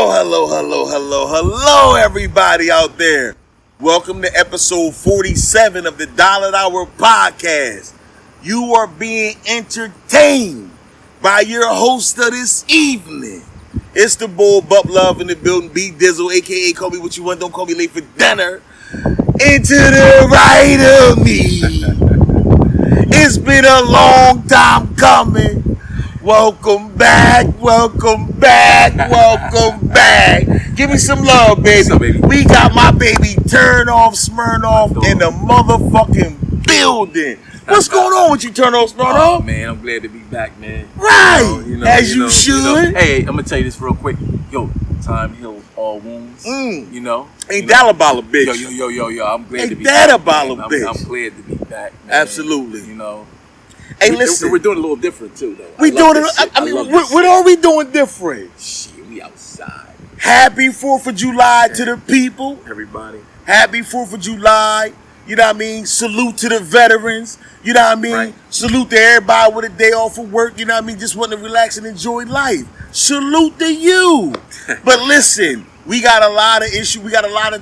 Hello, everybody out there. Welcome to episode 47 of the Dollar Hour Podcast. You are being entertained by your host of this evening. It's the boy Bup Love in the building, B Dizzle, aka call me what you want, don't call me late for dinner. And to the right of me, it's been a long time coming. Welcome back. Give me some love, baby. Up, baby? We got my baby Smyrn'off in the motherfucking building. What's going on with you, Smyrn'off? Oh, man, I'm glad to be back, man. Right. As you should. Hey, I'm going to tell you this real quick. Yo, time heals all wounds. Ain't that about a bitch? Yo, I'm glad to be back. Ain't that about a bitch? I'm glad to be back, man. Absolutely. Hey, listen. We're doing a little different, too, though. What are we doing different? Shit, we outside. Happy 4th of July to the people. Everybody. Happy 4th of July. You know what I mean? Salute to the veterans. You know what I mean? Right. Salute to everybody with a day off of work. You know what I mean? Just wanting to relax and enjoy life. Salute to you. But listen, we got a lot of issues. We got a lot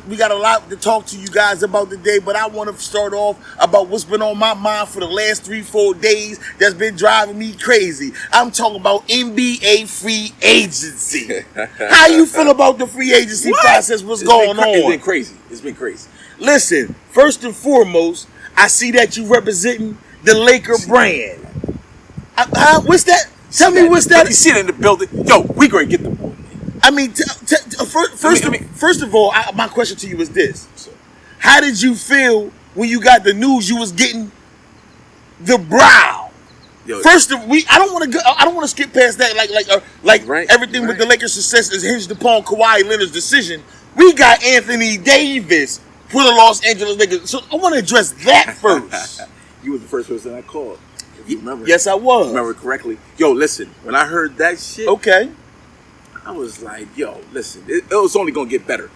to talk to you guys about today. But I want to start off about what's been on my mind for the last 3-4 days that's been driving me crazy. I'm talking about NBA free agency. How you feel about the free agency process? What's going on? It's been crazy. Listen, first and foremost, I see that you representing the Laker brand. What's that? Tell me what's that? You see it in the building. Yo, we gonna get the ball. I mean, first of all, my question to you is this: how did you feel when you got the news you was getting the brow? Yo, I don't want to skip past that. Everything with the Lakers' success is hinged upon Kawhi Leonard's decision. We got Anthony Davis for the Los Angeles Lakers, so I want to address that first. You were the first person I called. If you remember? Yes, I was. Remember correctly? Yo, listen. When I heard that shit, okay, I was like, yo, listen. It was only gonna get better.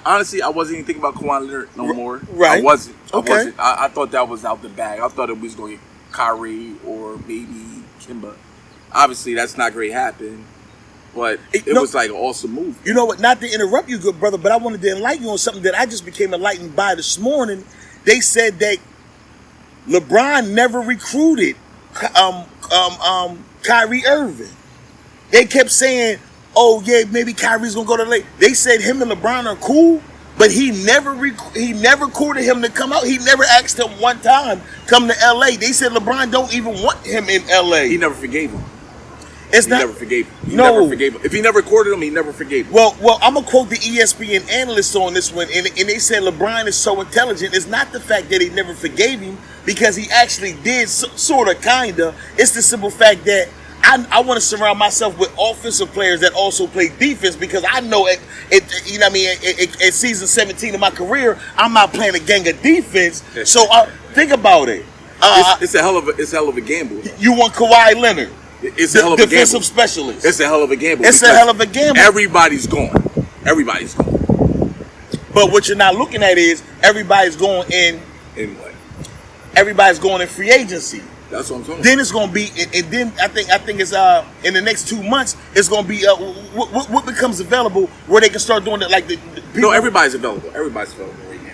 Honestly, I wasn't even thinking about Kawhi Leonard no more. Right. I wasn't. Okay. I thought that was out the bag. I thought it was going to get Kyrie or maybe Kimba. Obviously, that's not going to happen. But it was like an awesome move. You know what? Not to interrupt you, good brother, but I wanted to enlighten you on something that I just became enlightened by this morning. They said that LeBron never recruited Kyrie Irving. They kept saying, "Oh yeah, maybe Kyrie's gonna go to the Lakers." They said him and LeBron are cool, but he never courted him to come out. He never asked him one time come to LA. They said LeBron don't even want him in LA. He never forgave him. Never forgave him. He never forgave him. If he never courted him, he never forgave him. Well, I'm going to quote the ESPN analyst on this one, and they said LeBron is so intelligent. It's not the fact that he never forgave him, because he actually did, sort of, kind of. It's the simple fact that I want to surround myself with offensive players that also play defense, because I know at season 17 of my career, I'm not playing a gang of defense. So think about it. It's a hell of a gamble. You want Kawhi Leonard. It's a hell of a defensive gamble. Specialist. It's a hell of a gamble. It's a hell of a gamble. Everybody's gone. But what you're not looking at is everybody's going in. In what? Everybody's going in free agency. That's what I'm talking. Then it's going to be, and then I think it's in the next 2 months it's going to be what becomes available where they can start doing it, like the people. No, everybody's available. Everybody's available right now.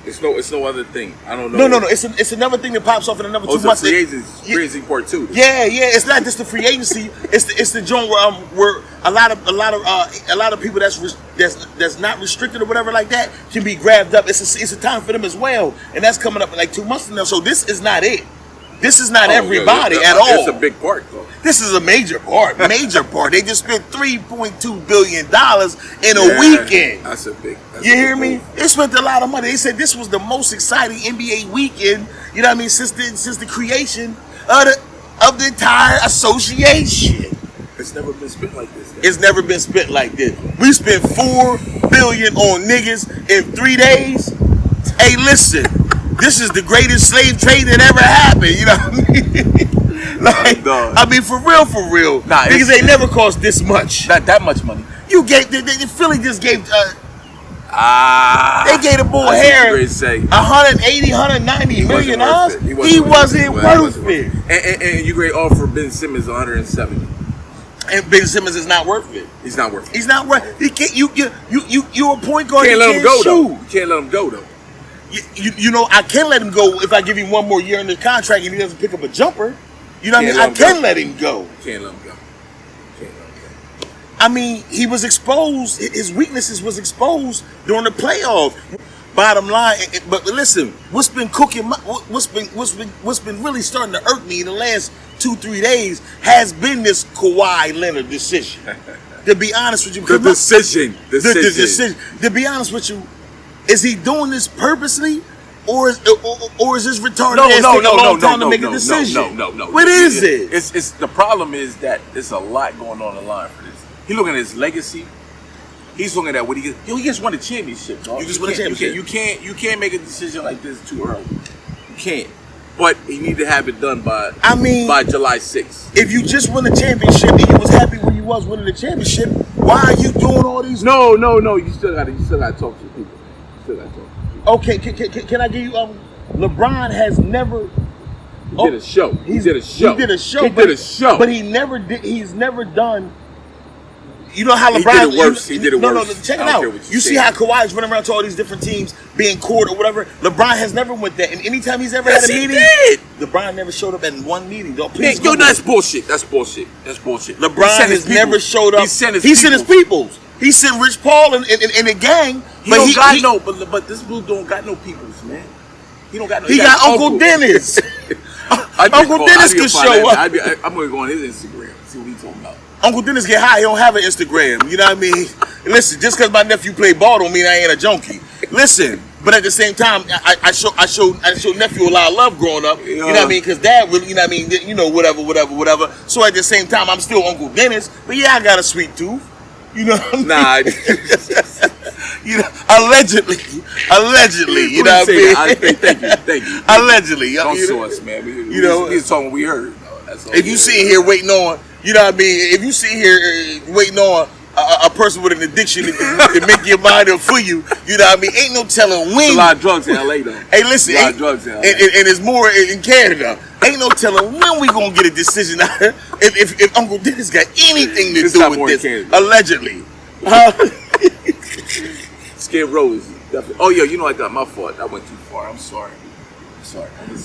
It's no other thing. I don't know. No. It's another thing that pops off in another 2 months. Free agency part too. Yeah. It's not just the free agency. It's the joint where a lot of people that's not restricted or whatever like that can be grabbed up. It's a time for them as well, and that's coming up in like 2 months from now. So this is not it. This is not everybody at all. It's a big part, though. This is a major part. They just spent $3.2 billion in a weekend. That's a big. You hear me? They spent a lot of money. They said this was the most exciting NBA weekend. You know what I mean? Since the creation of the entire association. It's never been spent like this. It's never been spent like this. We spent $4 billion on niggas in 3 days. Hey, listen. This is the greatest slave trade that ever happened. You know what I mean? I mean, for real. Nah, niggas ain't never cost this much. Not that much money. You gave the Philly just gave. They gave the boy Harry 180, 190 million dollars. He wasn't worth it. And you great offer Ben Simmons 170. And Ben Simmons is not worth it. He's not worth it. He's not worth. He can't. You're a point guard. You can't let him go shoot. though. You can't let him go though. You know, I can let him go if I give him one more year in the contract and he doesn't pick up a jumper. You know what I mean? I can let him go. Can't let him go. I mean, he was exposed. His weaknesses was exposed during the playoff. Bottom line, but listen, what's been cooking? What's been really starting to irk me in the last 2-3 days has been this Kawhi Leonard decision. To be honest with you, the decision. To be honest with you, is he doing this purposely, or is this retarded? To make a decision? No. What is it? It's the problem is that there's a lot going on in line for this. He's looking at his legacy. He's looking at what he gets. He just won a championship, dog. You just won a championship. You can't make a decision like this too early. You can't. But he need to have it done by July 6th. If you just won the championship and you was happy when you was winning the championship, why are you doing all these? No. You still gotta talk to the people. Okay, can I give you LeBron has never. He did a show. But he never did. He's never done. You know how LeBron he did it worse. No, check it out. You see how Kawhi is running around to all these different teams, being court or whatever. LeBron has never went there, and anytime he's ever had a meeting, LeBron never showed up at one meeting. That's bullshit. LeBron has never showed up. He sent his peoples. He sent Rich Paul and the gang. But this dude don't got no peoples, man. He don't got no. He got Uncle Dennis. Uncle Dennis could show up. I'm gonna go on his Instagram, see what he's talking about. Uncle Dennis get high, he don't have an Instagram. You know what I mean? Listen, just because my nephew played ball don't mean I ain't a junkie. Listen, but at the same time, I showed nephew a lot of love growing up. You know what I mean? Because dad really, you know what I mean? You know, whatever. So at the same time, I'm still Uncle Dennis. But yeah, I got a sweet tooth. You know what I mean? Nah. You know, allegedly. You know what I mean? Thank you. Allegedly. Don't sue us, man. We talking we heard. If you sitting here waiting on, you know what I mean? If you sit here waiting on a person with an addiction to make your mind up for you, you know what I mean? Ain't no telling when. There's a lot of drugs in LA though. Hey, listen, a lot of drugs in LA. And it's more in Canada. Ain't no telling when we gonna get a decision out here if Uncle Dennis got anything to do with this. Allegedly. Skid Row is definitely. Oh yeah, you know I got my fault. I went too far. I'm sorry.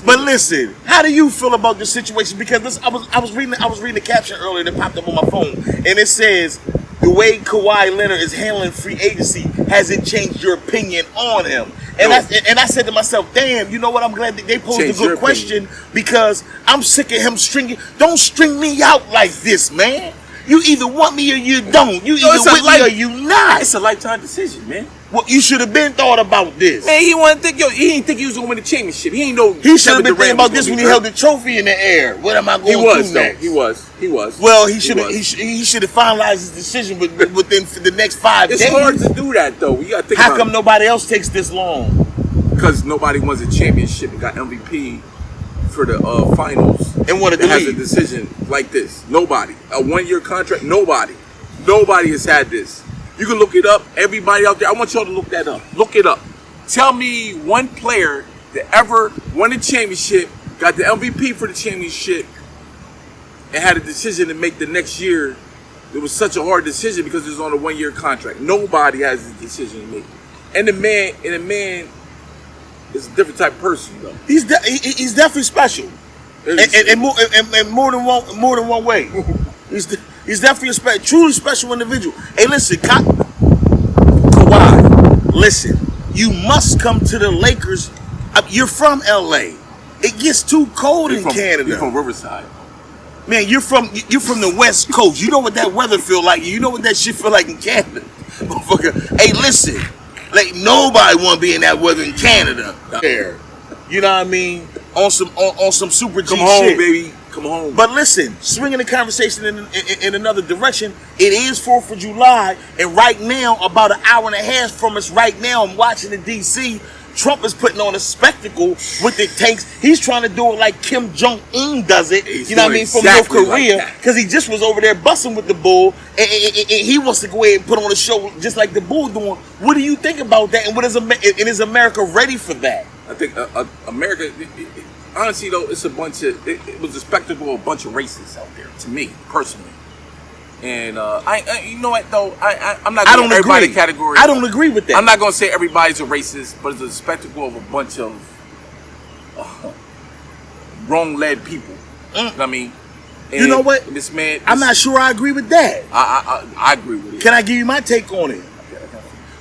But listen, how do you feel about the situation? Because listen, I was reading the caption earlier that popped up on my phone, and it says the way Kawhi Leonard is handling free agency hasn't changed your opinion on him. And I said to myself, damn, you know what? I'm glad that they posed a good question because I'm sick of him stringing. Don't string me out like this, man. You either want me or you don't. You either with me or you not. It's a lifetime decision, man. Well, you should have been thought about this. Man, he didn't think he was gonna win the championship. He ain't know. He should have been thinking about this when he held the trophy in the air. What am I going to do next? He was. Well, he should have finalized his decision within the next 5 days. It's hard to do that though. You gotta think. How come nobody else takes this long? Because nobody wins a championship and got MVP for the finals and wanted to has a decision like this. Nobody. A 1-year contract. Nobody has had this. You can look it up. Everybody out there, I want y'all to look that up. Look it up. Tell me one player that ever won a championship, got the MVP for the championship, and had a decision to make the next year. It was such a hard decision because it was on a 1-year contract. Nobody has a decision to make. And the man is a different type of person, though. He's definitely special, and more than one way. He's definitely a truly special individual. Hey, listen, Kawhi, listen, you must come to the Lakers. You're from LA. It gets too cold in Canada. You're from Riverside. Man, you're from the West Coast. You know what that weather feel like. You know what that shit feel like in Canada. Motherfucker. Hey, listen. Like nobody want to be in that weather in Canada. There. You know what I mean? On some super G shit. Come home, baby. Come home. But listen, swinging the conversation in another direction, it is 4th of July, and right now, about an hour and a half from us right now, I'm watching in D.C., Trump is putting on a spectacle with the tanks. He's trying to do it like Kim Jong-un does it, you know what I mean, from North Korea, because he just was over there busting with the bull, and he wants to go ahead and put on a show just like the bull doing. What do you think about that, and is America ready for that? I think America... Honestly, though, it was a spectacle of a bunch of racists out there, to me, personally. And you know what though? I'm not I going don't to everybody agree. category. I don't agree with that. I'm not going to say everybody's a racist, but it's a spectacle of a bunch of wrong-led people. You know what I mean? And you know what? This man, I'm not sure I agree with that. I agree with it. Can I give you my take on it?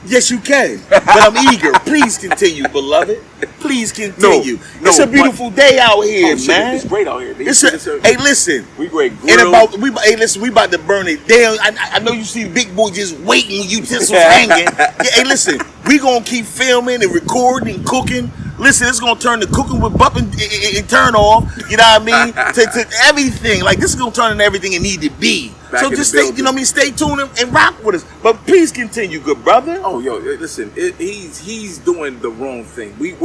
Yes, you can. But I'm eager. Please continue, beloved. Please continue. No, it's a beautiful day out here, man. It's great out here. Hey, listen. We great. Hey, listen. We about to burn it down. I know you see Big Boy just waiting, utensils hanging. Yeah, hey, listen. We gonna keep filming and recording and cooking. Listen, it's gonna turn to cooking with Bup and turn off. You know what I mean? to everything. Like this is gonna turn into everything it need to be. So just stay, you know what I mean? Stay tuned and rock with us. But please continue, good brother. Oh, yo, listen. He's doing the wrong thing. We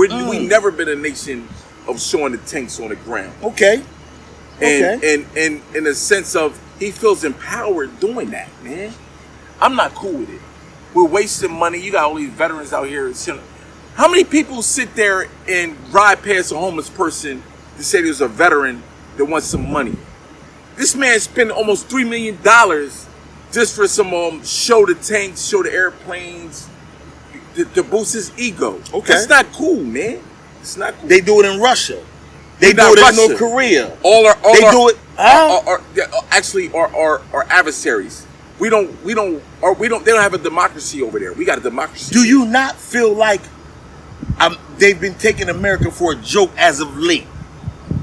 never been a nation of showing the tanks on the ground. Okay. And in a sense of he feels empowered doing that, man. I'm not cool with it. We're wasting money. You got all these veterans out here. How many people sit there and ride past a homeless person to say there's a veteran that wants some money? This man spent almost $3 million just for some show the tanks, show the airplanes, to boost his ego. Okay. That's not cool, man. It's not cool. They do it in Russia. They do it in North Korea. Actually our adversaries. They don't have a democracy over there. We got a democracy. Do you not feel like they've been taking America for a joke as of late?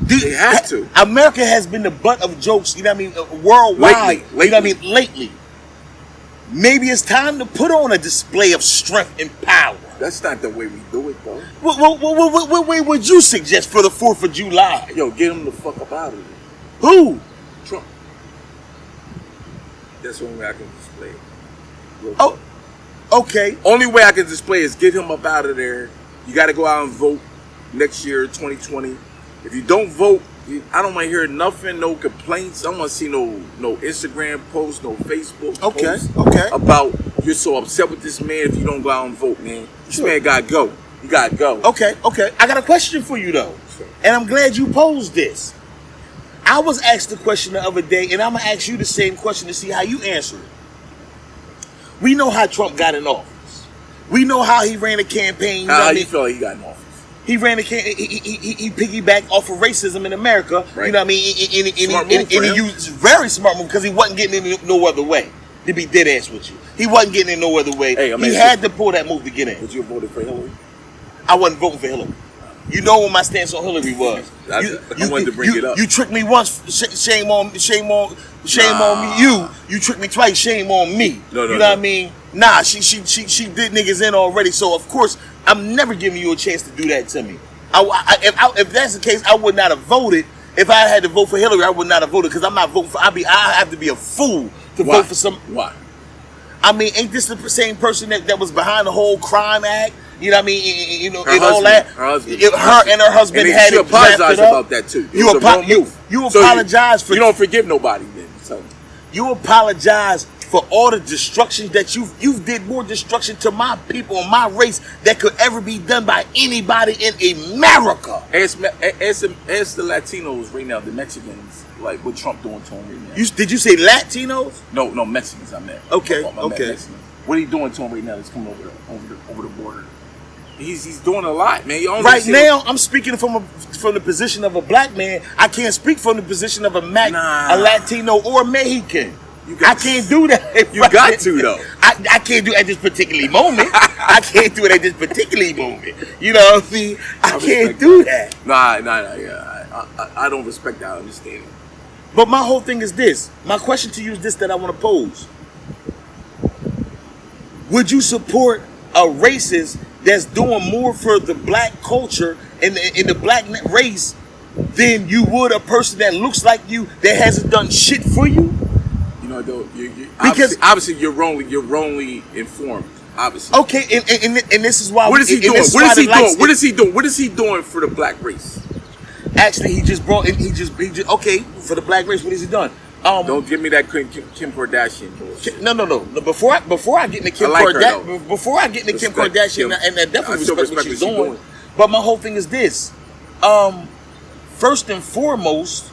They have to. America has been the butt of jokes, you know what I mean, worldwide. Lately. You know what I mean, lately. Maybe it's time to put on a display of strength and power. That's not the way we do it, though. What way would you suggest for the 4th of July? Yo, get him the fuck up out of there. Who? Trump. That's the only way I can display it. Oh, okay. Only way I can display is get him up out of there. You got to go out and vote next year, 2020. If you don't vote, I don't want to hear nothing, no complaints. I don't want to see no Instagram posts, no Facebook posts about you're so upset with this man if you don't go out and vote, man. This man got to go. You got to go. Okay. I got a question for you, though. Sure. And I'm glad you posed this. I was asked the question the other day, and I'm going to ask you the same question to see how you answer it. We know how Trump got in office. We know how he ran a campaign. How you feel like he got in office? He ran he piggybacked off of racism in America. Right. You know what I mean? And he used very smart move because he wasn't getting in no other way. To be dead ass with you, he wasn't getting in no other way. Hey, he had to pull that move to get in. Would you have voted for Hillary? I wasn't voting for Hillary. You know what my stance on Hillary was. I wanted to bring it up. You tricked me once. Shame on you. You tricked me twice. Shame on me. You know what I mean? Nah, she did niggas in already. So of course I'm never giving you a chance to do that to me. If that's the case, I would not have voted. If I had to vote for Hillary, I would not have voted because I'm not voting for. I have to be a fool to vote for some. Why? I mean, ain't this the same person that was behind the whole crime act? You know what I mean? You know, and all that. Her and her husband had it apologized about that too. You apologize for. You don't forgive nobody then. So. You apologize for all the destruction that you've did more destruction to my people and my race that could ever be done by anybody in America. Ask the Latinos right now, the Mexicans, like what Trump doing to them right now. Did you say Latinos? No, Mexicans. I meant. Okay. What are you doing to him right now? That's coming over the border. He's doing a lot, man. Right now, I'm speaking from the position of a black man. I can't speak from the position of a Latino or a Mexican. I can't do that. You got to though. I can't do it at this particular moment. I can't do it at this particular moment. You know what I mean? I can't do that. Nah. Yeah, I don't respect that understanding. But my whole thing is this. My question to you is this that I want to pose. Would you support a racist that's doing more for the black culture and the black race than you would a person that looks like you that hasn't done shit for you? You know, though, because obviously you're wrongly informed. Obviously. Okay, and this is why. What is he doing? What is he doing for the black race? Actually, he just okay for the black race. What has he done? Don't give me that Kim Kardashian bullshit. No. Before I get into Kim Kardashian, and I definitely respect what she's doing. But my whole thing is this: first and foremost,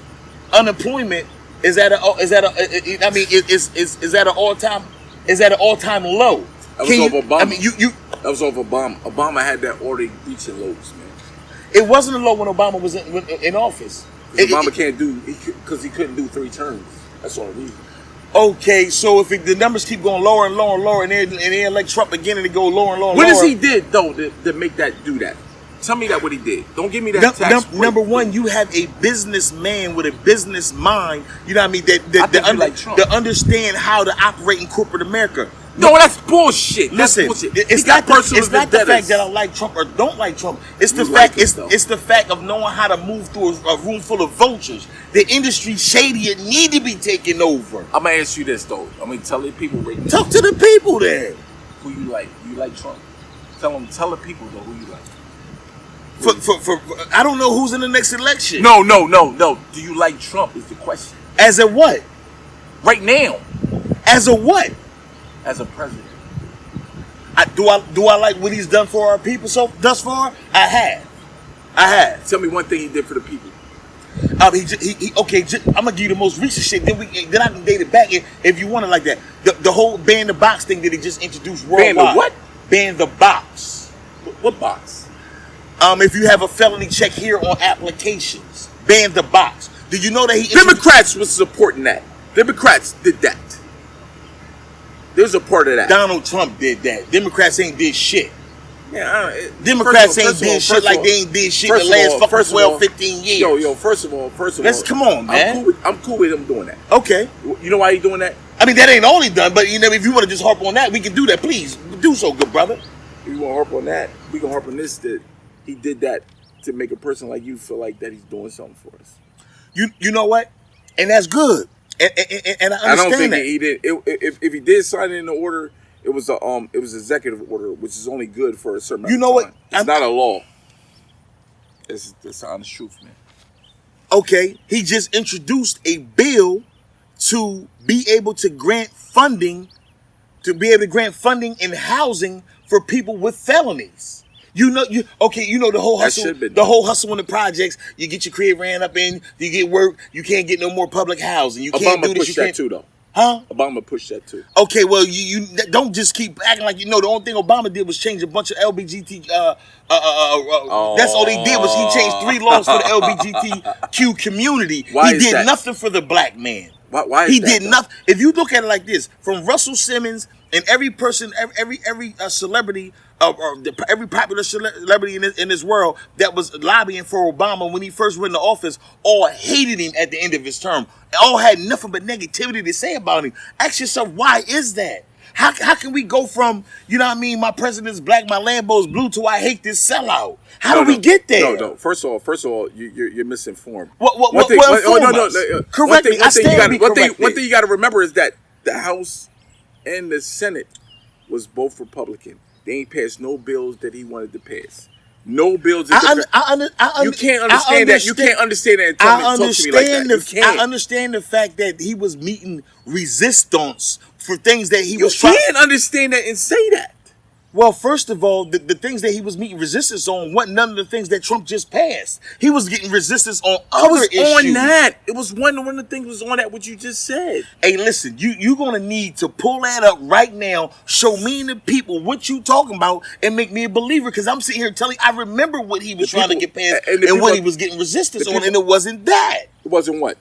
unemployment Is that I mean, is that an all time? Is that an all time low? That was over Obama. I mean, you. That was over Obama. Obama had that already reaching lows, man. It wasn't a low when Obama was in office. Obama can't do because he couldn't do 3 terms. That's all the reason. Okay, so if the numbers keep going lower and lower and lower, and they elect Trump again, and they go lower and lower. What does he did though to make that do that? Tell me that what he did. Don't give me that tax. Number one, you have a businessman with a business mind. You know what I mean? That understand how to operate in corporate America. No, that's bullshit. Listen, that's bullshit. It's not the fact that I like Trump or don't like Trump. It's the fact. It's the fact of knowing how to move through a room full of vultures. The industry shady and need to be taken over. I'm gonna ask you this though. I'm gonna tell the people right now. Talk to the people there. Who you like? You like Trump? Tell the people though who you like. For I don't know who's in the next election. No. Do you like Trump? Is the question. As a what? Right now. As a what? As a president. Do I like what he's done for our people thus far? I have. Tell me one thing he did for the people. Okay. I'm gonna give you the most recent shit. Then I can date it back if you want it like that. The whole ban the box thing that he just introduced worldwide. Ban the what? Ban the box. What box? If you have a felony check here on applications, ban the box. Did you know that Democrats was supporting that? Democrats did that. There's a part of that. Donald Trump did that. Democrats ain't did shit. Yeah, Democrats ain't did shit like they ain't did shit in the last fucking 12, 15 years. Yo, first of all. Come on, man. I'm cool with him doing that. Okay. You know why he doing that? I mean, that ain't only done, but if you want to just harp on that, we can do that. Please, do so, good brother. If you want to harp on that, we can harp on this, that he did that to make a person like you feel like that he's doing something for us. You know what? And that's good. And I understand I don't think that. he did. If he did sign it in the order, it was executive order, which is only good for a certain amount of time. What? It's not a law. It's the honest truth, man. Okay, he just introduced a bill to be able to grant funding in housing for people with felonies. The whole hustle. The whole hustle in the projects. You get your crib ran up in. You get work. You can't get no more public housing. You can't Obama do this. pushed that too, though. Huh? Obama pushed that too. Okay, well, you don't just keep acting like you know. The only thing Obama did was change a bunch of LBGT. That's all he did was he changed 3 laws for the LBGTQ community. He did nothing for the black man. Why? He did nothing. If you look at it like this, from Russell Simmons and every person, every celebrity, every popular celebrity in this world that was lobbying for Obama when he first went into office, all hated him at the end of his term. All had nothing but negativity to say about him. Ask yourself, why is that? How can we go from, my president's black, my Lambo's blue, to I hate this sellout? How do we get there? No. First of all, you're misinformed. Correct me. One thing you got to remember is that the House and the Senate was both Republican. They ain't passed no bills that he wanted to pass. No bills. You can't understand that. You can't understand that. Talk to me like that. I understand the fact that he was meeting resistance for things that he was trying. You can't understand that and say that. Well, first of all, the things that he was meeting resistance on wasn't none of the things that Trump just passed. He was getting resistance on other issues. On that. It was one of the things was on that what you just said. Hey, listen, you're going to need to pull that up right now, show me and the people what you talking about, and make me a believer, because I'm sitting here telling you, I remember what he was trying to get past and what he was getting resistance on, and it wasn't that. It wasn't what?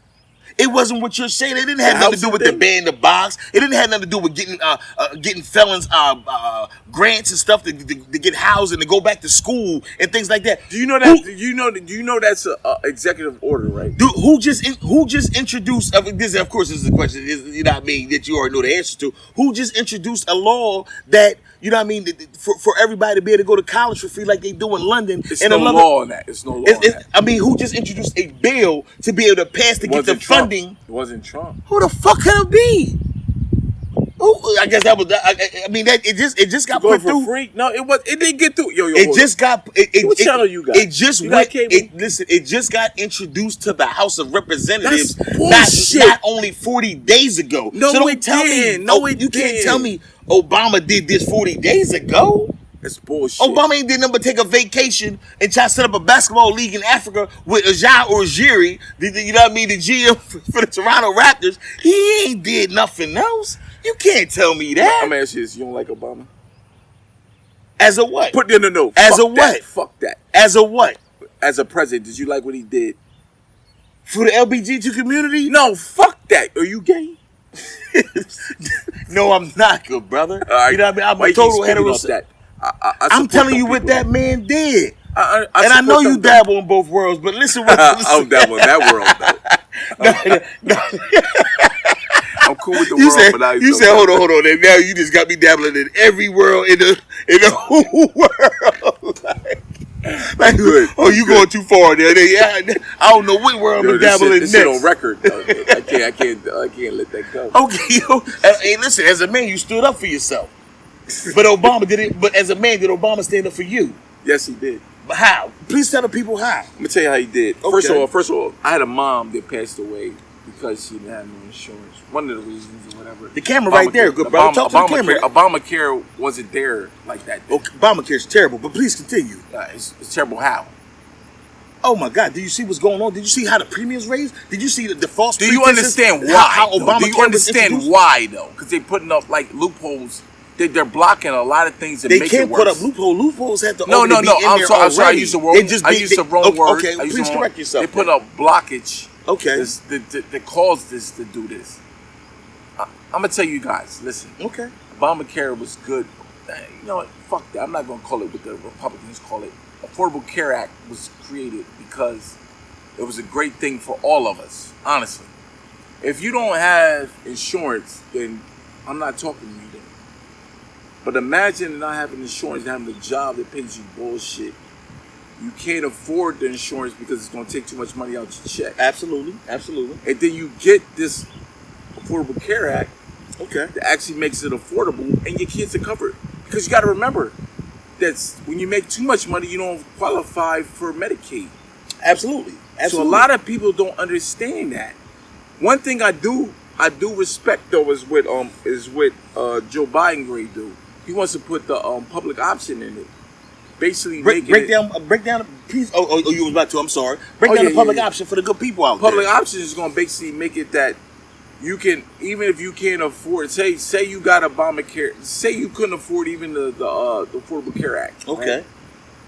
It wasn't what you're saying. It didn't have nothing to do with the ban the box. It didn't have nothing to do with getting felons grants and stuff to get housed and to go back to school and things like that. Do you know that? Do you know that's an executive order, right? Who just introduced? This, of course, is the question. That you already know the answer to. Who just introduced a law that for everybody to be able to go to college for free like they do in London? It's no law on that. It's no law on that. Who just introduced a bill to be able to pass to get the funding? It wasn't Trump. Who the fuck can it be? I guess that was. It just got put through. Free? No, it didn't get through. It just got. What channel you got? It just went. It just got introduced to the House of Representatives. That's bullshit. Not only 40 days ago. No, so don't tell me. You can't tell me Obama did this 40 days ago. It's bullshit. Obama ain't did nothing but take a vacation and try to set up a basketball league in Africa with Ajay Ujiri, you know what I mean, the GM for the Toronto Raptors. He ain't did nothing else. You can't tell me that. I'm asking you this. You don't like Obama? As a what? Put in the note. As Fuck a what? That. Fuck that. As a what? As a president, did you like what he did? For the LBGT community? No, fuck that. Are you gay? No, I'm not, good brother. Right. You know what I mean? I'm Why a you keep total speaking hetero. off that? I'm telling you what that man did. I and I know you dabble in both worlds, but listen what I'm dabble in that world, though. I'm cool with the world, but you said, hold on. And now you just got me dabbling in every world in the whole world. like oh, you going too far there. I don't know what world I'm dabbling in next. This shit on record, though. I can't let that go. Okay, hey, listen, as a man, you stood up for yourself. But Obama did it. But as a man, did Obama stand up for you? Yes, he did. But how? Please tell the people how. Let me tell you how he did. Okay. First of all, I had a mom that passed away because she didn't have no insurance. One of the reasons or whatever. The camera right there, good brother. Talk to the camera. Obamacare wasn't there like that. Okay, Obamacare's terrible, but please continue. It's terrible how? Oh my God! Did you see what's going on? Did you see how the premiums raised? Did you see the false? Do you understand why? How Obamacare do you understand why though? Because they're putting up like loopholes. They're blocking a lot of things that make it worse. They can't put up loopholes. Loopholes have to no. I'm sorry. I used the wrong. I used the wrong word. Okay, please correct yourself. They put up blockage. Okay. That caused this to do this. I'm gonna tell you guys. Listen. Okay. Obamacare was good. You know what? Fuck that. I'm not gonna call it what the Republicans call it. Affordable Care Act was created because it was a great thing for all of us. Honestly, if you don't have insurance, then I'm not talking to you. Then. But imagine not having insurance, having a job that pays you bullshit. You can't afford the insurance because it's going to take too much money out your check. Absolutely. And then you get this Affordable Care Act, okay, that actually makes it affordable, and your kids are covered. Because you got to remember that when you make too much money, you don't qualify for Medicaid. Absolutely. So a lot of people don't understand that. One thing I do respect though is what Joe Biden going to do. He wants to put the public option in it. Basically, break down the piece. Oh, you was about to. I'm sorry. Break down the public option for the good people out there. Public option is going to basically make it that you can, even if you can't afford, say you got Obamacare, say you couldn't afford even the Affordable Care Act, okay, right?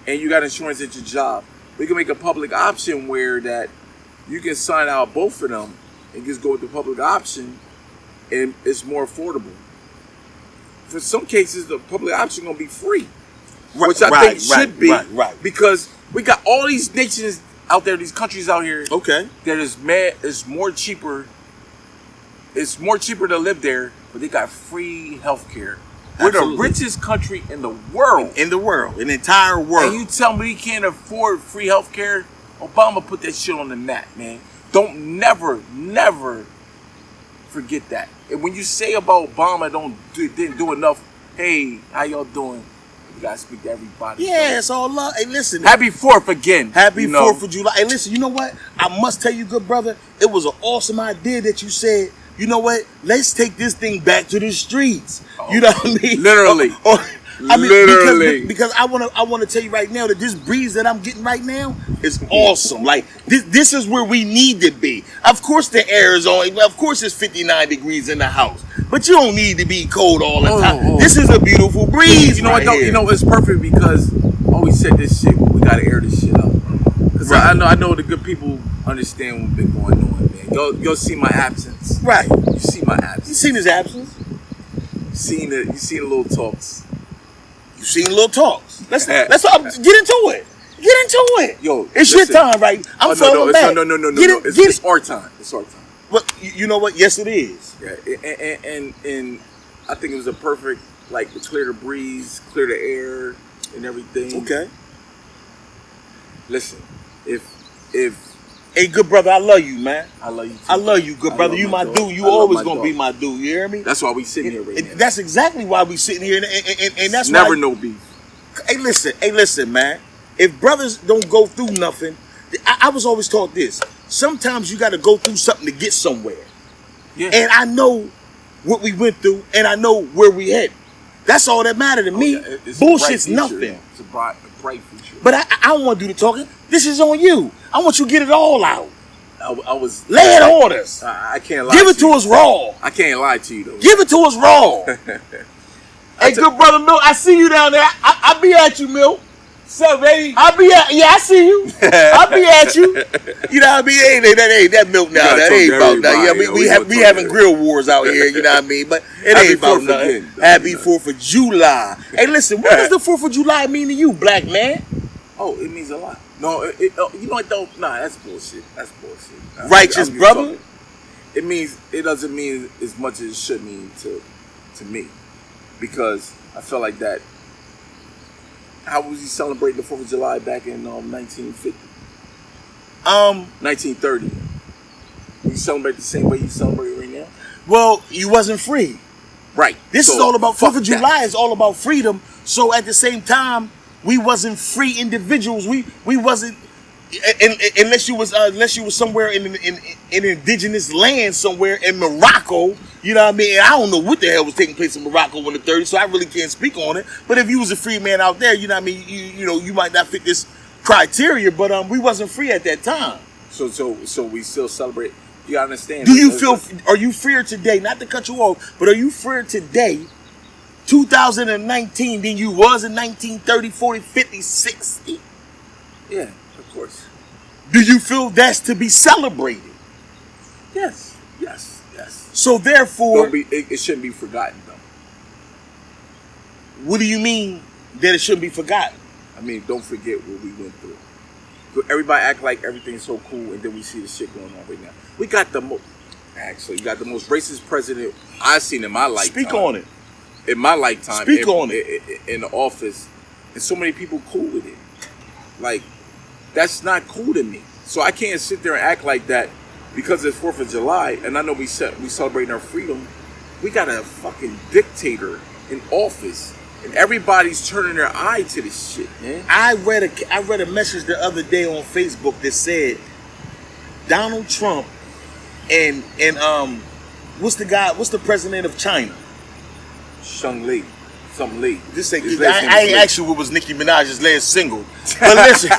And you got insurance at your job, we can make a public option where that you can sign out both of them and just go with the public option, and it's more affordable. For some cases, the public option going to be free. Which I think should be, because we got all these nations out there, these countries out here, okay, that is more cheaper. It's more cheaper to live there, but they got free healthcare. We're the richest country in the world. In the entire world. And you tell me we can't afford free healthcare? Obama put that shit on the map, man. Don't never forget that. And when you say about Obama didn't do enough, hey, how y'all doing? You gotta speak to everybody. Yeah, it's all love. Hey, listen. Happy 4th again. Happy 4th of July. Hey, listen, you know what? I must tell you, good brother, it was an awesome idea that you said, you know what? Let's take this thing back to the streets. You know what I mean? Literally. Literally. Because I want to tell you right now that this breeze that I'm getting right now is awesome. Like this is where we need to be. Of course the air is on. Of course it's 59 degrees in the house. But you don't need to be cold all the time. This is a beautiful breeze. You know what? You know it's perfect because I always said this shit. We gotta air this shit out. Because I know the good people understand what's been going on, man. You'll see my absence. Right. You see my absence. You seen his absence? You seen the little talks. You seen little talks. Let's get into it. Get into it. Yo, it's your time, right? I'm falling back. No. It's our time. It's our time. Well, you know what? Yes, it is. Yeah, and I think it was a perfect, like, to clear the breeze, clear the air, and everything. Okay. Listen, if hey, good brother, I love you, man. I love you too. I love you, good brother. You my dude. You always gonna be my dude. You hear me? That's why we sitting here right now. That's exactly why we sitting here, and that's never no beef. Hey, listen, man. If brothers don't go through nothing, I was always taught this. Sometimes you got to go through something to get somewhere. Yeah. And I know what we went through, and I know where we head. That's all that matters to me. It's Bullshit's a bright future, nothing. It's a bright future. But I don't want to do the talking. This is on you. I want you to get it all out. I was lay it on us. I can't lie. Give it to us raw. I can't lie to you though. Give it to us raw. Hey, good brother Milt, I see you down there. I be at you, Milt. What's up, baby? I see you. I be at you. You know what I mean? That Milt now. That ain't about nothing. Yeah, we having grill wars out here. You know what I mean? But it ain't about nothing. Happy 4th of July. Hey, listen, what does the 4th of July mean to you, black man? Oh, it means a lot. No, you know what though? Nah, that's bullshit. Righteous brother. It doesn't mean as much as it should mean to me, because I felt like that. How was he celebrating the 4th of July back in 1950? 1930. You celebrate the same way you celebrate right now? Well, you wasn't free. Right. This is all about 4th of July is all about freedom. So at the same time, we wasn't free individuals. We wasn't unless you was somewhere in an indigenous land somewhere in Morocco. You know what I mean? I don't know what the hell was taking place in Morocco in the 30s, so I really can't speak on it. But if you was a free man out there, you know what I mean? You might not fit this criteria, but we wasn't free at that time. So we still celebrate. You gotta understand. Are you freer today? Not to cut you off, but are you freer today, 2019, than you was in 1930, 40, 50, 60? Yeah, of course. Do you feel that's to be celebrated? Yes. So therefore, it shouldn't be forgotten though. What do you mean that it shouldn't be forgotten? I mean, don't forget what we went through. Everybody act like everything's so cool, and then we see the shit going on right now. We got the most racist president I've seen in my lifetime. Speak on it. In my lifetime. Speak on it. In the office, and so many people cool with it. Like, that's not cool to me. So I can't sit there and act like that because it's 4th of July, and I know we celebrating our freedom. We got a fucking dictator in office, and everybody's turning their eye to this shit, man. I read a message the other day on Facebook that said Donald Trump and what's the president of China? Something Lee. This ain't. I ain't asked you what was Nicki Minaj's last single, but listen,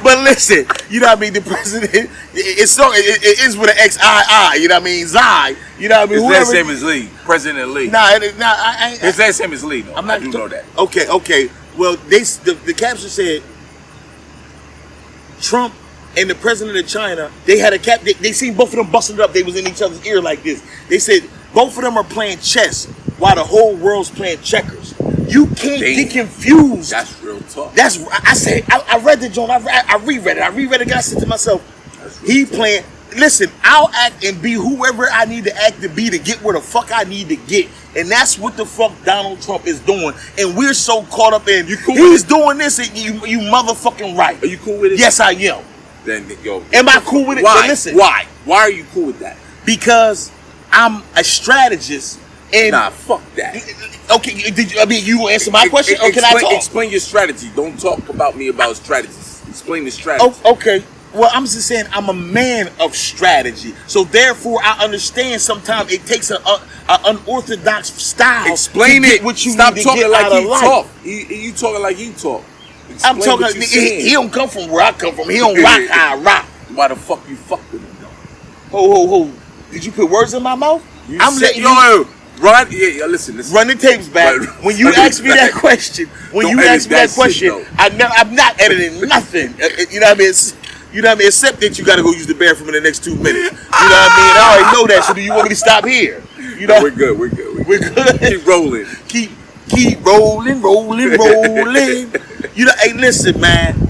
but listen. You know what I mean? The president. It is with an XII. You know what I mean? Zai. You know what I mean? His last name is Lee. President Lee. His last name is Lee. Though. I do know that. Okay. Well, the caption said Trump and the president of China. They had a cap. They seen both of them busting it up. They was in each other's ear like this. They said both of them are playing chess while the whole world's playing checkers. You can't get confused. That's real talk. I read the joint. I reread it again. I said to myself, he playing. Listen, I'll act and be whoever I need to act to be to get where the fuck I need to get. And that's what the fuck Donald Trump is doing. And we're so caught up in, he's doing this and you motherfucking right. Are you cool with it? Yes, I am. Then, am I cool with it? Why? But listen. Why are you cool with that? Because I'm a strategist. And nah, fuck that. Okay, you gonna answer my question, or can I talk? Explain your strategy. Don't talk about me about strategies. Explain the strategy. Oh, okay. Well, I'm just saying I'm a man of strategy. So therefore, I understand sometimes it takes an unorthodox style. Explain to it. Get what you Stop need to talking get like out you of talk. life. You talking like you talk. I'm talking. He don't come from where I come from. He don't rock how I rock. Why the fuck you fuck with him though? Ho. Did you put words in my mouth? I'm letting you. Run, listen. Run the tapes back. When you ask me that question, I'm not editing nothing. You know what I mean? You know what I mean? Except that you got to go use the bathroom in the next 2 minutes. You know what I mean? I already know that. So do you want me to stop here? You know, we're good. We're good. Keep rolling. Keep rolling. You know, hey, listen, man.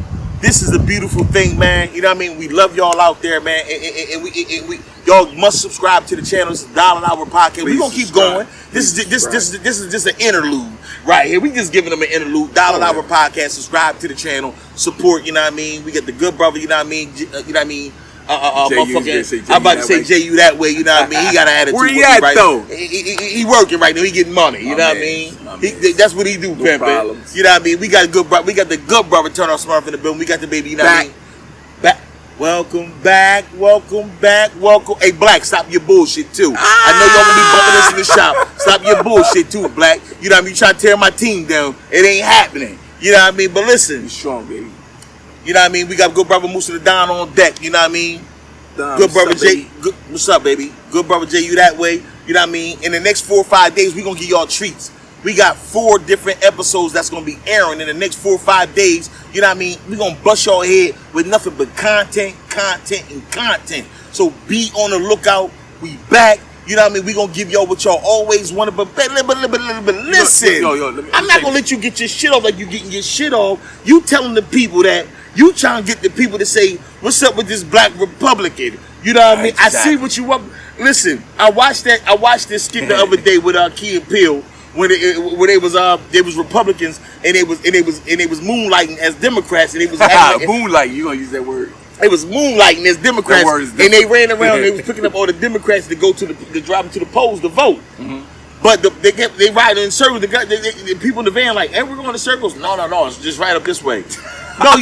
This is a beautiful thing, man. You know what I mean? We love y'all out there, man. And we y'all must subscribe to the channel. It's a $1 Hour podcast. We're gonna keep going. This is just an interlude right here. We just giving them an interlude. $1 Hour podcast. Subscribe to the channel. Support, you know what I mean? We got the good brother, you know what I mean? You know what I mean? I'm about to say J.U. that way, you know what I mean? He got an attitude. Where he at, right though? He working right now. He getting money, you know what I mean? That's what he do, no pimpin'. Problems. You know what I mean? We got the good brother turn on Smyrn'off in the building. We got the baby, you know what I mean? Welcome back. Hey, Black, stop your bullshit too. I know y'all gonna be bumping this in the shop. Stop your bullshit too, Black. You know what I mean? You try to tear my team down. It ain't happening. You know what I mean? But listen. You strong, baby. You know what I mean? We got good brother Musa the Don on deck. You know what I mean? Good brother Jay. What's up, baby? Good brother Jay, you that way. You know what I mean? In the next 4 or 5 days, we gonna give y'all treats. We got 4 different episodes that's gonna be airing in the next 4 or 5 days. You know what I mean? We gonna bust y'all head with nothing but content. So be on the lookout. We back. You know what I mean? We gonna give y'all what y'all always wanted. But listen, I'm not gonna let you get your shit off like you getting your shit off. You telling the people that you trying to get the people to say, "What's up with this black Republican?" You know what I mean? Exactly. I see what you want. Listen, I watched this skit the other day with Key and Peele. When they was Republicans and they was moonlighting as Democrats and they was moonlighting. You gonna use that word? It was moonlighting as Democrats and they ran around. They was picking up all the Democrats to go to to drive them to the polls to vote. Mm-hmm. But they riding in circles. The people in the van like, hey, we're going in circles. No, it's just right up this way. No,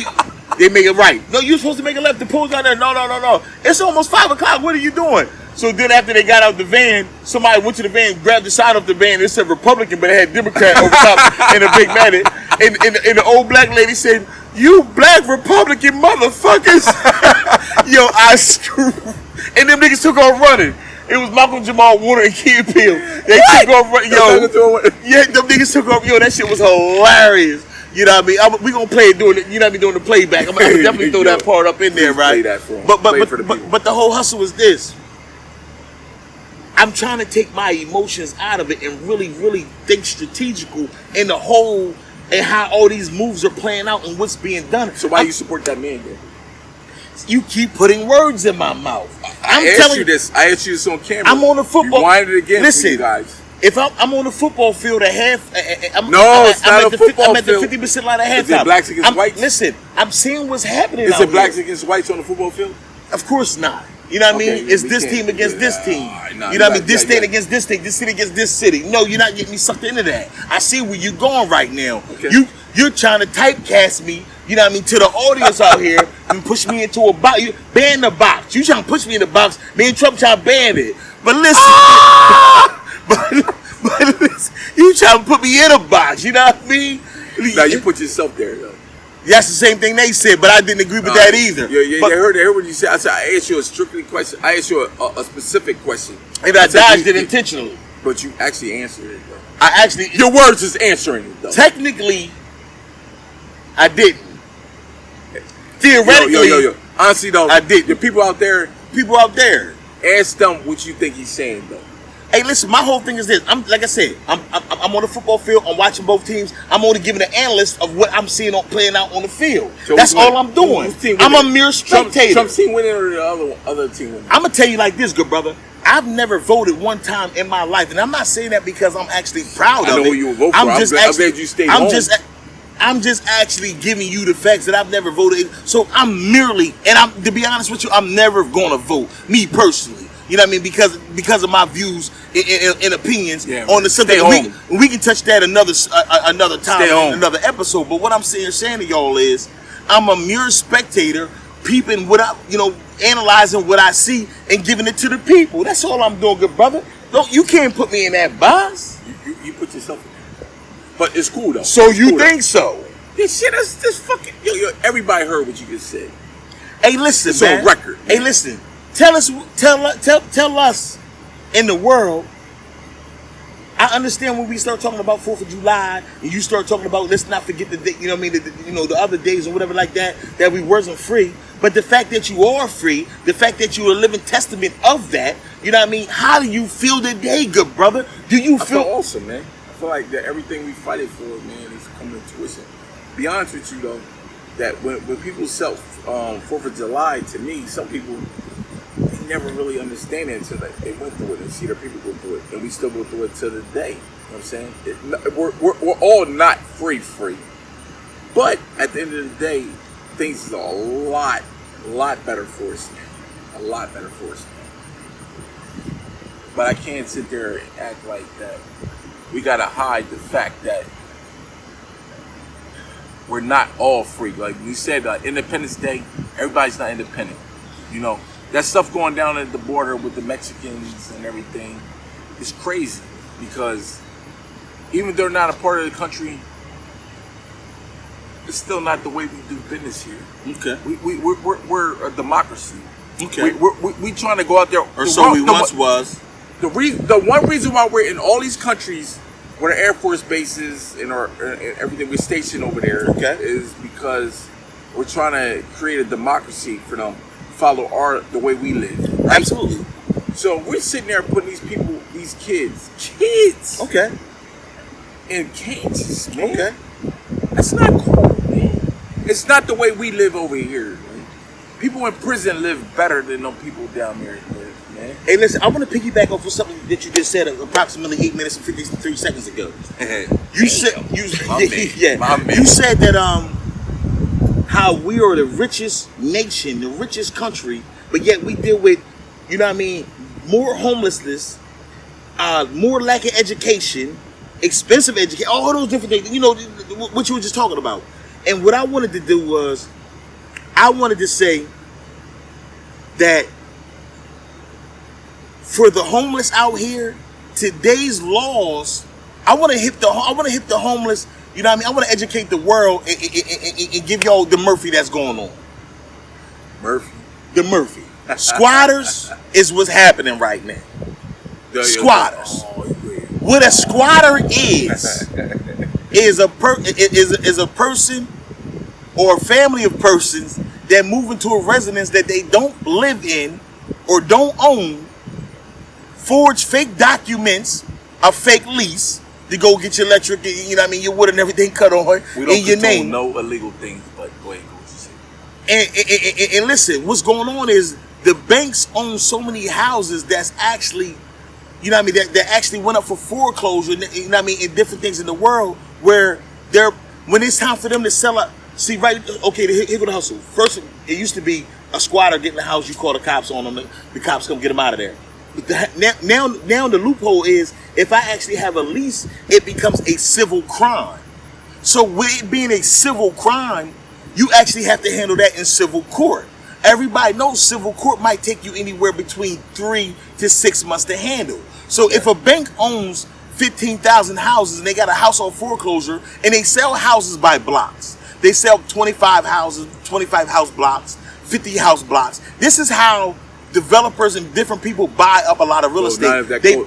they make it right. No, you're supposed to make a left. The polls out there. No. It's almost 5 o'clock. What are you doing? So then after they got out the van, somebody went to the van, grabbed the side of the van. It said Republican, but it had Democrat over top in a big manner. And the old black lady said, "You black Republican motherfuckers." Yo, I screwed. And them niggas took off running. It was Malcolm Jamal Warner and Key and Peele. They took off running. Yo, yeah, them niggas took off. Yo, that shit was hilarious. You know what I mean? We gonna play it doing it. You know what I mean? Doing the playback. I'm gonna definitely throw that part up in there, right? Play that for 'em. But the whole hustle is this. I'm trying to take my emotions out of it and really, really think strategical in the whole and how all these moves are playing out and what's being done. So why you support that man then? You keep putting words in my mouth. I asked you this on camera. I'm on the football. You wanted it again. Listen, for you guys. If I'm on the football field at half, it's not a football I'm at the field. 50% line at halftime. Is it blacks against whites? Listen, I'm seeing what's happening. Is it blacks against whites on the football field? Of course not. You know what I mean? It's this team against this team. You know what I mean? This state against this state, this city against this city. No, you're not getting me sucked into that. I see where you're going right now. Okay. You're trying to typecast me, you know what I mean, to the audience out here and push me into a box. You ban the box. You trying to push me in the box. Me and Trump trying to ban it. But listen, but listen, you trying to put me in a box. You know what I mean? Now you put yourself there, though. That's the same thing they said, but I didn't agree with that either. Yeah, I heard what you said. I asked you a strictly question. I asked you a specific question. And I dodged it intentionally. But you actually answered it, though. Your words is answering it, though. Technically, I didn't. Theoretically, yo. Honestly, though, I did. The people out there, ask them what you think he's saying, though. Hey, listen, my whole thing is this. I'm on the football field. I'm watching both teams. I'm only giving an analyst of what I'm seeing playing out on the field. So that's all I'm doing. I'm a mere spectator. Trump's team winning or the other team winning? I'm going to tell you like this, good brother. I've never voted one time in my life. And I'm not saying that because I'm actually proud of it. I know who you will vote for. I'm glad you stayed home. I'm just actually giving you the facts that I've never voted. So I'm merely, and to be honest with you, I'm never going to vote, me personally. You know what I mean? Because of my views and opinions on the subject. We can touch that another time, another episode. But what I'm saying to y'all is, I'm a mere spectator, peeping analyzing what I see and giving it to the people. That's all I'm doing, good brother. No, you can't put me in that box. You put yourself in there. But it's cool though. So you think so? This shit is this fucking everybody heard what you just said. Hey, listen, it's on record. Hey, listen. Tell us in the world. I understand when we start talking about 4th of July and you start talking about let's not forget the day, you know what I mean, the other days or whatever like that we wasn't free. But the fact that you are free, the fact that you are a living testament of that, you know what I mean? How do you feel today, good brother? Do you feel awesome, man? I feel like that everything we fighted for, man, is coming to fruition. Be honest with you though, that when people sell 4th of July, to me, some people they never really understand it until they went through it and see their people go through it, and we still go through it to the day. You know what I'm saying? We're all not free, but at the end of the day, things are a lot better for us now. A lot better for us now. But I can't sit there and act like that. We gotta hide the fact that we're not all free. Like you said, Independence Day, everybody's not independent. You know, that stuff going down at the border with the Mexicans and everything is crazy because even though they're not a part of the country, it's still not the way we do business here. Okay. We're a democracy. Okay. We trying to go out there. Or so we once was. The one reason why we're in all these countries where the Air Force bases and everything we're stationed over there is because we're trying to create a democracy for them to follow the way we live. Right? Absolutely. So we're sitting there putting these kids, okay, in cages, man. Okay. That's not cool, man. It's not the way we live over here, man. People in prison live better than them people down there live, man. Hey, listen, I want to piggyback off of something that you just said approximately 8 minutes and 53 seconds ago. You said you said that how we are the richest nation, the richest country, but yet we deal with, you know what I mean, more homelessness, more lack of education, expensive education, all those different things, you know, what you were just talking about. And what I wanted to do was, I wanted to say that for the homeless out here, today's laws, I want to hit the homeless, you know what I mean? I want to educate the world and give y'all the Murphy that's going on. The Murphy. Squatters is what's happening right now. Squatters. What a squatter is a person or a family of persons that move into a residence that they don't live in or don't own, forge fake documents, a fake lease to go get your electric, you know what I mean, your wood and everything cut on in your name. No illegal things, but go ahead, go what you say. And listen, what's going on is the banks own so many houses that's actually, you know what I mean, that actually went up for foreclosure, you know what I mean, in different things in the world where when it's time for them to sell up. See, right, okay, here go the hustle. First, it used to be a squatter getting the house, you call the cops on them, the cops come get them out of there. But now the loophole is, if I actually have a lease, it becomes a civil crime. So with it being a civil crime, you actually have to handle that in civil court. Everybody knows civil court might take you anywhere between 3 to 6 months to handle. So if a bank owns 15,000 houses and they got a house on foreclosure and they sell houses by blocks, they sell 25 houses, 25 house blocks, 50 house blocks. This is how developers and different people buy up a lot of real estate.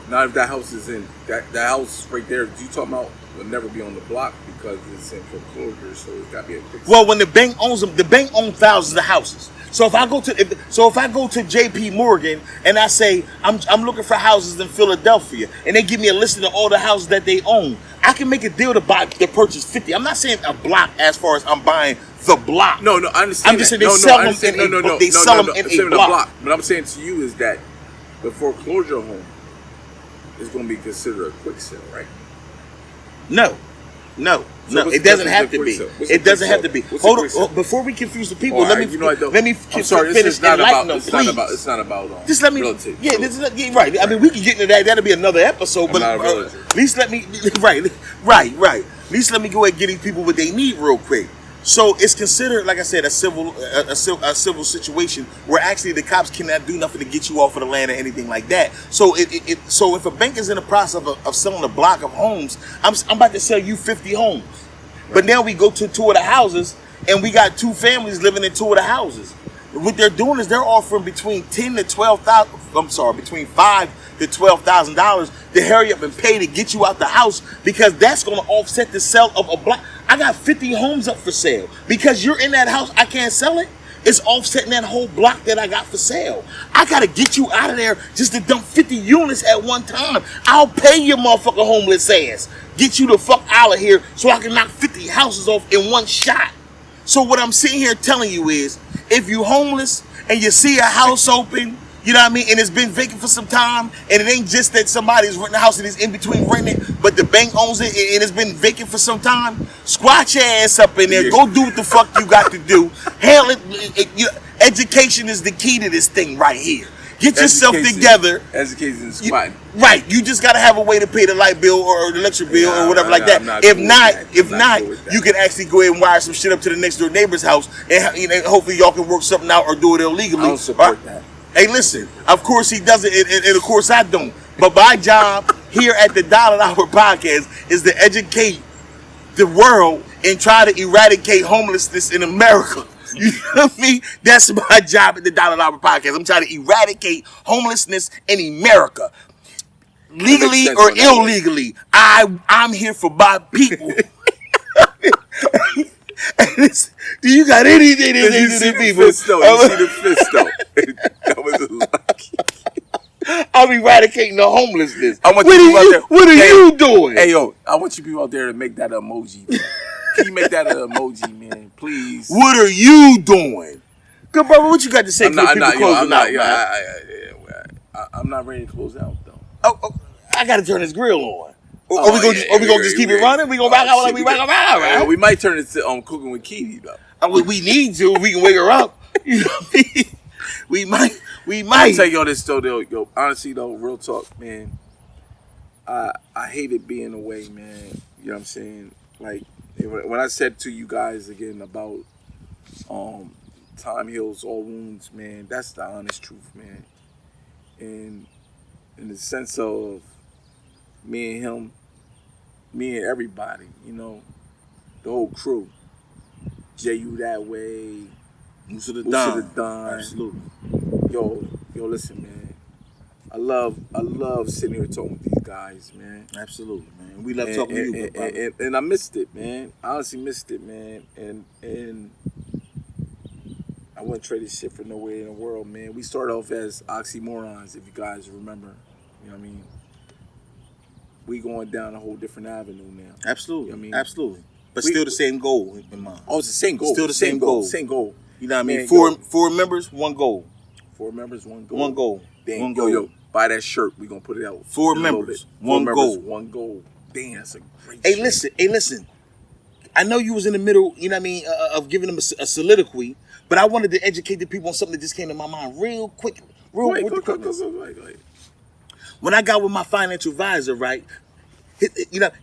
Not if that house is in that house right there you talking about will never be on the block because it's in foreclosure, so it's got to be a quick. Well, when the bank owns them, the bank owns thousands of houses. So if I go to JP Morgan and I say I'm looking for houses in Philadelphia and they give me a list of all the houses that they own, I can make a deal to purchase 50. I'm not saying a block as far as I'm buying the block. No, I understand. I'm just saying they sell them in a block. What I'm saying to you is that the foreclosure home is going to be considered a quick sale, right? No. It doesn't have to be. It doesn't have to be. Hold on, before we confuse the people, let me finish enlightening them, please. It's not about. Just let me. Right. I mean, we can get into that. That'll be another episode. But at least let me. Right. At least let me go ahead and get these people what they need real quick. So it's considered, like I said, a civil situation where actually the cops cannot do nothing to get you off of the land or anything like that. So so if a bank is in the process of selling a block of homes, I'm about to sell you 50 homes. Right. But now we go to 2 of the houses and we got 2 families living in 2 of the houses. What they're doing is they're offering between $5,000 to $12,000 to hurry up and pay to get you out the house, because that's going to offset the sale of a block. I got 50 homes up for sale. Because you're in that house, I can't sell it. It's offsetting that whole block that I got for sale. I got to get you out of there just to dump 50 units at one time. I'll pay your motherfucking homeless ass. Get you the fuck out of here so I can knock 50 houses off in one shot. So what I'm sitting here telling you is, if you homeless and you see a house open, you know what I mean, and it's been vacant for some time, and it ain't just that somebody's renting a house and is in between renting it, but the bank owns it and it's been vacant for some time, squat your ass up in there, go do what the fuck you got to do. Hell, education is the key to this thing right here. Get yourself together. As the case in squatting. Right. You just got to have a way to pay the light bill or the electric bill or whatever like that. If not, you can actually go ahead and wire some shit up to the next door neighbor's house, and hopefully y'all can work something out or do it illegally. I don't support that. Hey, listen. Of course he does it, and of course I don't. But my job here at the Dollar Hour Podcast is to educate the world and try to eradicate homelessness in America. You know what I mean? That's my job at the Dollar Hour Podcast. I'm trying to eradicate homelessness in America. Legally or illegally. I'm here for my people. Do you got anything to say to the people? You see the fist though. That was lucky. I'm eradicating the homelessness. What are you doing? Hey, yo, I want you people out there to make that emoji. Man. Can you make that an emoji, man? Please. What are you doing? Good brother, what you got to say? I'm not ready to close out, though. Oh, I got to turn this grill on. Are we gonna just keep it running? We gonna rock out like we rock around, right? We might turn it to Cooking with Keely, though. We need to. We can wake her up. You know what I mean? We might. I'll tell y'all this though, yo. Honestly though, real talk, man. I hated being away, man. You know what I'm saying? Like when I said to you guys again about time heals all wounds, man. That's the honest truth, man. And in the sense of me and him, me and everybody, you know, the whole crew. J.U. that way. Musa the Don. Absolutely. Yo, listen, man. I love sitting here talking with these guys, man. Absolutely, man. We love talking to you, brother. And I missed it, man. I honestly missed it, man. And I wouldn't trade this shit for nowhere in the world, man. We started off as oxymorons, if you guys remember. You know what I mean? We going down a whole different avenue now. Absolutely. You know what I mean? Absolutely. But still the same goal in mind. Oh, it's the same goal. Still the same goal. Same goal. You know what I mean? Man, four members, one goal. 4 members, one goal. One goal. Damn, one goal. Yo, buy that shirt. We gonna put it out. 4 members, one goal. One goal. Damn, that's a great Hey, shirt. listen. I know you was in the middle, you know what I mean, of giving them a soliloquy, but I wanted to educate the people on something that just came to my mind real quick. Go ahead. When I got with my financial advisor, right,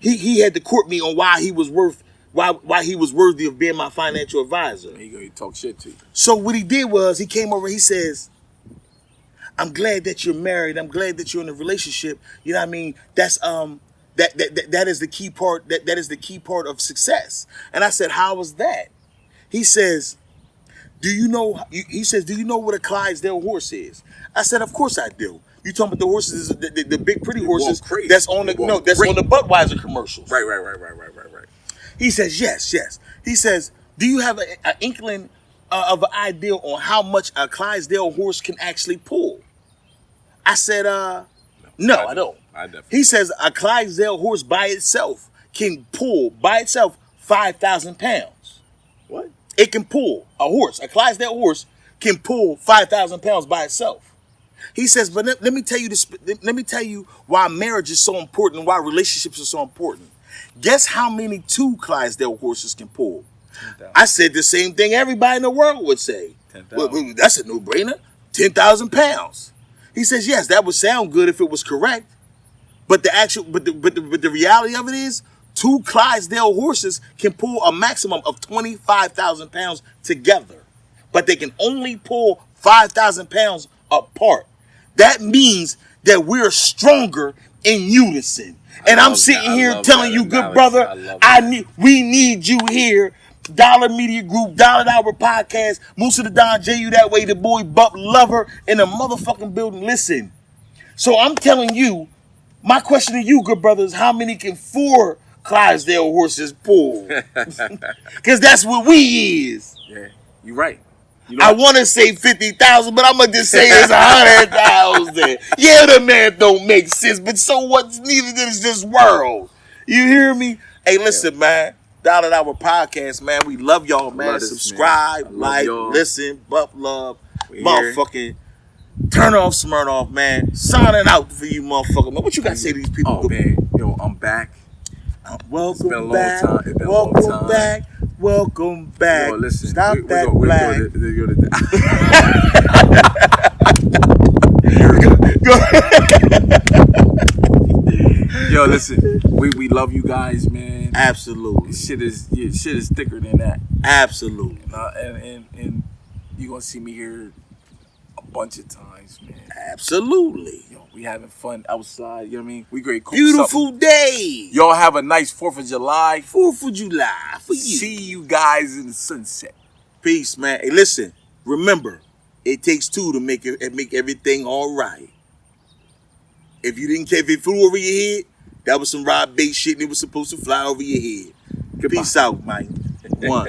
he had to court me on why he was worthy of being my financial advisor. He gonna talk shit to you. So what he did was he came over. He says, "I'm glad that you're married. I'm glad that you're in a relationship. You know what I mean? That's that is the key part. That is the key part of success." And I said, "How was that?" He says, "Do you know?" He says, "Do you know what a Clydesdale horse is?" I said, "Of course I do." You talking about the horses, the big pretty horses that's on the on the Budweiser commercials. Right. He says, yes. He says, do you have an inkling of an idea on how much a Clydesdale horse can actually pull? I said, no, I don't. He says a Clydesdale horse by itself can pull 5,000 pounds. What? It can pull a Clydesdale horse can pull 5,000 pounds by itself. He says, but let me tell you this. Let me tell you why marriage is so important and why relationships are so important. Guess how many 2 Clydesdale horses can pull? 10,000. I said the same thing everybody in the world would say. 10,000. Well, that's a no-brainer. 10,000 pounds. He says, yes, that would sound good if it was correct. But the reality of it is 2 Clydesdale horses can pull a maximum of 25,000 pounds together. But they can only pull 5,000 pounds apart. That means that we're stronger in unison. And I'm sitting here telling you, good brother, we need you here. Dollar Media Group, Dollar Hour Podcast, Musa the Don, J.U. that way, the boy Buck Lover in the motherfucking building. Listen. So I'm telling you, my question to you, good brother, is how many can 4 Clydesdale horses pull? Because that's what we is. Yeah, you're right. I want to say 50,000, but I'm going to just say it's 100,000. Yeah, the math don't make sense, but so what's needed is this world. You hear me? Hey, listen, man. Dollar Hour Podcast, man. We love y'all, man. Subscribe, like, listen, buck love. Motherfucking turn off Smyrn'off, man. Signing out for you, motherfucker, man. What you got to say to these people? Oh, man. Yo, I'm back. Welcome back. Welcome back. Welcome back. Yo, listen. Stop that black. Yo, listen, we love you guys, man. Absolutely. Shit is thicker than that. Absolutely. And you gonna see me here a bunch of times, man. Absolutely. Yo, we having fun outside. You know what I mean? We great. Beautiful day. Y'all have a nice 4th of July. 4th of July for you. See you guys in the sunset. Peace, man. Hey, listen. Remember, it takes two to make everything all right. If it flew over your head, that was some Rob Bait shit and it was supposed to fly over your head. Peace out, Mike. One.